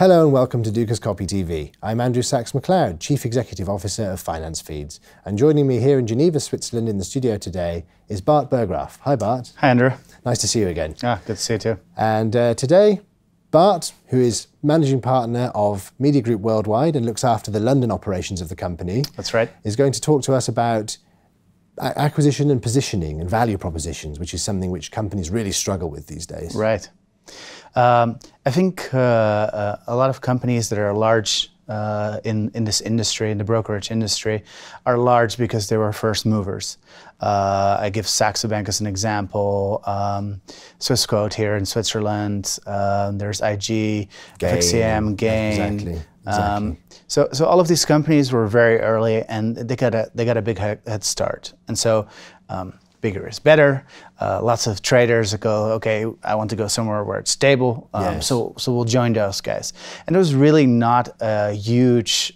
Hello and welcome to Dukascopy TV. I'm Andrew Saks-McLeod, Chief Executive Officer of Finance Feeds. And joining me here in Geneva, Switzerland in the studio today is Bart Burggraaf. Hi Bart. Hi Andrew. Nice to see you again. Good to see you too. And today, Bart, who is Managing Partner of MediaGroup Worldwide and looks after the London operations of the company. That's right. Is going to talk to us about acquisition and positioning and value propositions, which is something which companies really struggle with these days. Right. I think a lot of companies that are large in this industry, in the brokerage industry, are large because they were first movers. I give Saxo Bank as an example, Swissquote here in Switzerland, there's IG, FXCM, Gain. Exactly. So all of these companies were very early and they got a big head start. And so bigger is better. Lots of traders that go, okay, I want to go somewhere where it's stable. Yes. So we'll join those guys. And there was really not a huge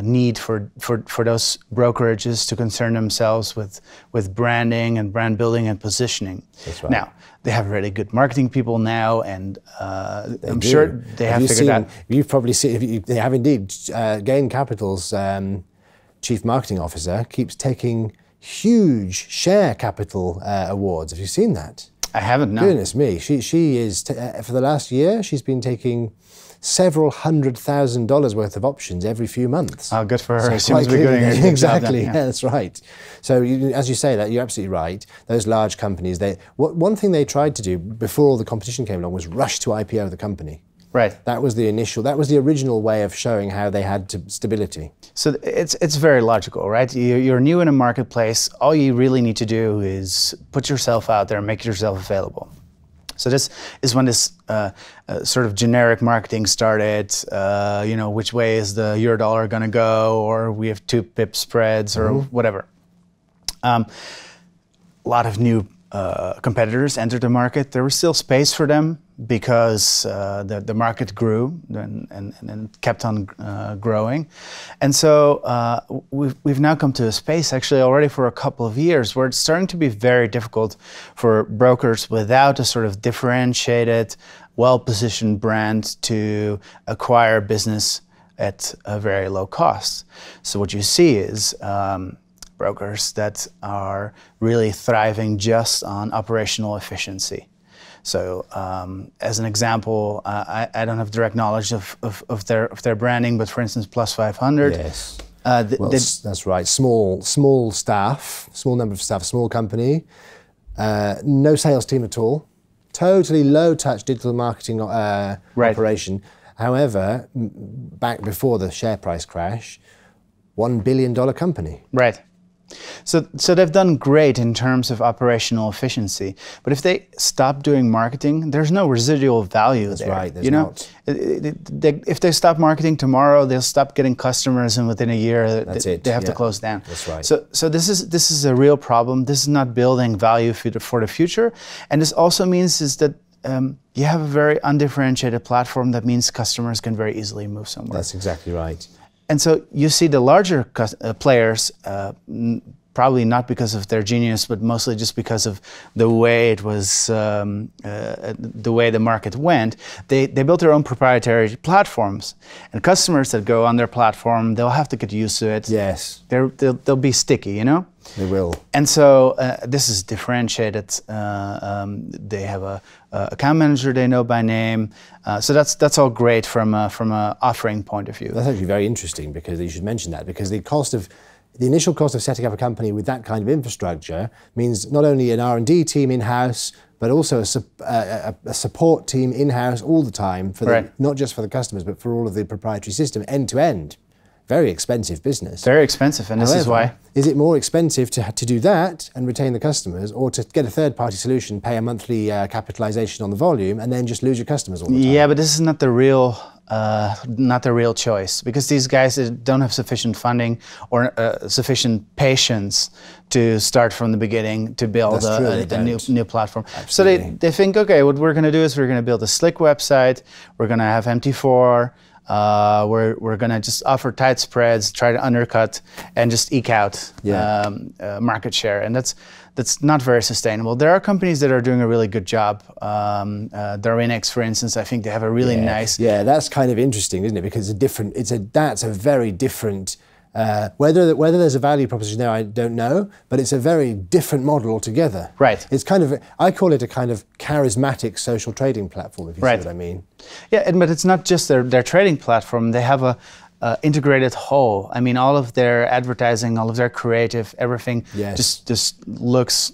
need for those brokerages to concern themselves with branding and brand building and positioning. That's right. Now, they have really good marketing people now, and I'm sure they have figured out. You've probably seen, they have indeed. Gain Capital's Chief Marketing Officer keeps taking huge share capital awards. Have you seen that? I haven't, no. Goodness me. She is, for the last year, she's been taking several $100,000 worth of options every few months. Oh, good for her. So She must be doing a good exactly, job then, yeah, that's right. So as you say that, you're absolutely right. Those large companies, one thing they tried to do before all the competition came along was rush to IPO the company. Right. That was the original way of showing how they had stability. So it's very logical, right? You're new in a marketplace. All you really need to do is put yourself out there and make yourself available. So this is when this sort of generic marketing started. You know, which way is the euro dollar going to go, or we have 2 pip spreads, or whatever. A lot of new competitors entered the market. There was still space for them because the market grew and kept on growing. And so we've now come to a space actually already for a couple of years where it's starting to be very difficult for brokers without a sort of differentiated, well-positioned brand to acquire business at a very low cost. So what you see is brokers that are really thriving just on operational efficiency. So as an example, I don't have direct knowledge of their branding, but for instance, Plus 500. Yes. That's right. Small staff, small number of staff, small company, no sales team at all, totally low-touch digital marketing operation. However, back before the share price crash, $1 billion company. Right. So they've done great in terms of operational efficiency, but if they stop doing marketing, there's no residual value there. That's right. There's you know, not. If they stop marketing tomorrow, they'll stop getting customers, and within a year, they have to close down. That's right. So this is a real problem. This is not building value for the future, and this also means is that you have a very undifferentiated platform. That means customers can very easily move somewhere. That's exactly right. And so you see the larger players, probably not because of their genius, but mostly just because of the way it was, the way the market went. They built their own proprietary platforms, and customers that go on their platform, they'll have to get used to it. Yes. They'll be sticky, you know. They will. And so this is differentiated. They have a account manager they know by name. So that's all great from a offering point of view. That's actually very interesting because you should mention that, because the initial cost of setting up a company with that kind of infrastructure means not only an R&D team in-house, but also a support team in-house all the time for not just for the customers, but for all of the proprietary system end to end. Very expensive business. Very expensive, and However, this is why. Is it more expensive to do that and retain the customers, or to get a third-party solution, pay a monthly capitalization on the volume, and then just lose your customers all the time? Yeah, but this is not the real choice, because these guys don't have sufficient funding or sufficient patience to start from the beginning to build a new platform. Absolutely. So they think, okay, what we're going to do is we're going to build a slick website. We're going to have MT4. We're going to just offer tight spreads, try to undercut, and just eke out market share. And that's not very sustainable. There are companies that are doing a really good job. Darwinix, for instance, I think they have a really nice. Yeah, that's kind of interesting, isn't it? Because that's a very different. Whether there's a value proposition there, I don't know, but it's a very different model altogether. Right. It's kind of, I call it a kind of charismatic social trading platform, if you see what I mean. Yeah, but it's not just their trading platform. They have a integrated whole. I mean, all of their advertising, all of their creative, everything just looks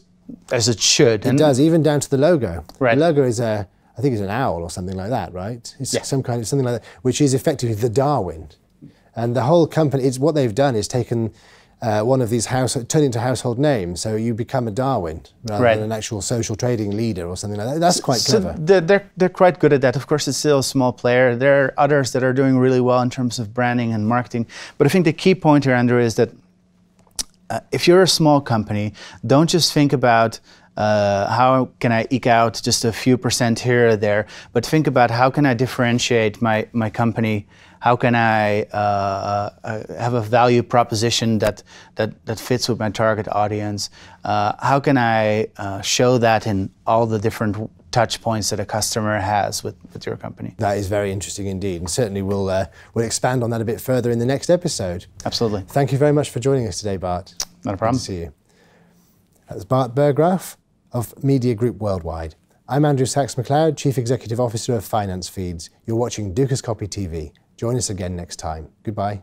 as it should. It does, even down to the logo. Right. The logo is I think it's an owl or something like that, right? It's something like that, which is effectively the Darwin. And the whole company, what they've done is taken one of these turned into household names, so you become a Darwin rather than an actual social trading leader or something like that. That's quite clever. So they're quite good at that. Of course, it's still a small player. There are others that are doing really well in terms of branding and marketing. But I think the key point here, Andrew, is that if you're a small company, don't just think about how can I eke out just a few % here or there, but think about how can I differentiate my company. How can I have a value proposition that fits with my target audience? How can I show that in all the different touch points that a customer has with your company? That is very interesting indeed, and certainly we'll expand on that a bit further in the next episode. Absolutely. Thank you very much for joining us today, Bart. Not a problem. Good to see you. That's Bart Burggraaf of MediaGroup Worldwide. I'm Andrew Saks-McLeod, Chief Executive Officer of Finance Feeds. You're watching Dukascopy TV. Join us again next time. Goodbye.